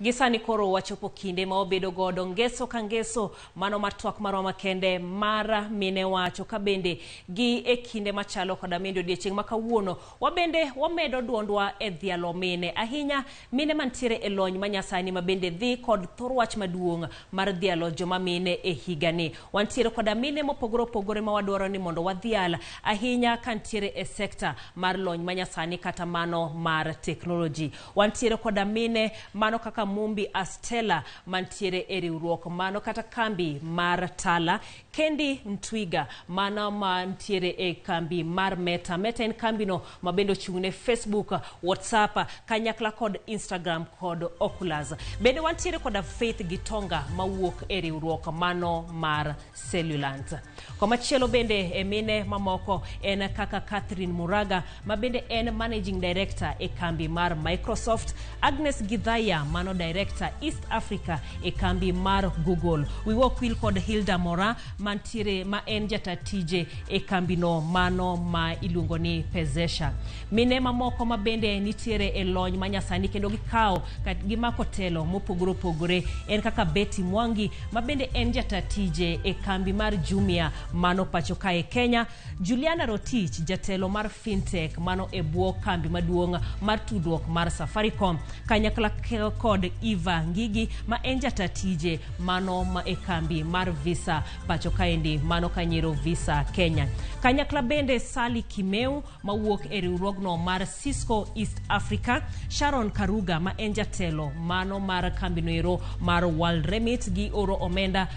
Gisani koro wachopo kinde ma obedo godo ngeso ka ngeso mano matwak maroma kende mara mine wacho ka bende gi e kinde machalo koda mendo odiechieng' ma kawuono wabende wamedo duondwa e dhialo mine ahinya mine mantiere e lony manyasani ma bende dhi kod thorwach maduong' mar dhialo joma mine e higani. Wantiere koda mine mopogore opogore ma wadwaro ni mondo wadhial ahinya kantiere e sekta mar lony manyasani kata mano mar teknoloji. Wantiere koda mine mano kaka Mumbi Astela mantiere e riwruok mano kata kambi mar Tala, Kendi Ntwiga mano mantiere e kambi mar Meta en kambino mabendo chung'ne Facebook, WhatsApp, kanyakla kod Instagram kod Oculus. Bende wantiere koda Faith Gitonga mawuok e riwruok mano mar Cellulant. Komachielo bende e mine mamoko en kaka Catherine Muraga mabende en Managing Director e kambi mar Microsoft, Agnes Gidhaya mano Director East Africa e kambi mar Google. Wiwok kod Hilda Mora mantiere ma en jatatije e kambino mano ma iluongo ni Pezesha. Mine mamoko mabende nitiere e lony manyasani kendo gikawo gimako telo mopogore opogore en kaka Betty Mwangi mabende en jatatije e kambi mar Jumia mano pacho kae Kenya, Juliana Rotich jatelo mar Fintech mano e bwo kambi maduong' mar tudruok mar Safaricom, kanyakla kod Eva Ngigi ma en jatatije mano ma e kambi mar Visa pacho kaendi mano Kanyero Visa Kenya. Kanyakla bende Sally Kimeu mawuok e riwruogno mar Cisco East Africa, Sharon Karuga ma en jatelo mano mar kambinoero mar World Remit gi oro omenda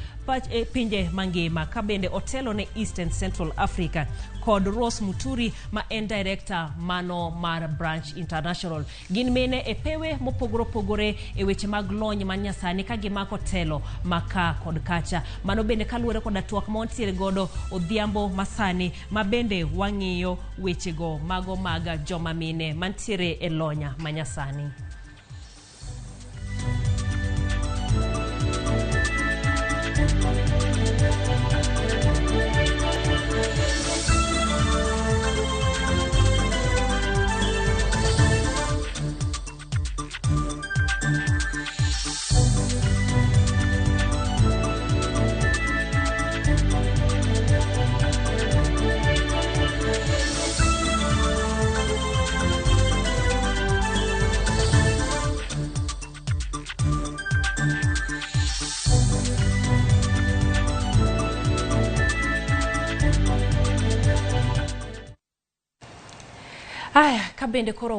e pinje mangima ka bende otelo ne East and Central Africa, kod Rose Muturi ma en Director mano mar Branch International. Gin mene e pewe mopogore opogore e weche mag lony manyasani ka gimako telo maka kod kacha. Mano bende kaluwore koda twak ma wantiere godo odhiambo masani ma bende wang'iyo wechego mago maga joma mine mantiere e lonya manyasani. Aya, kabende koro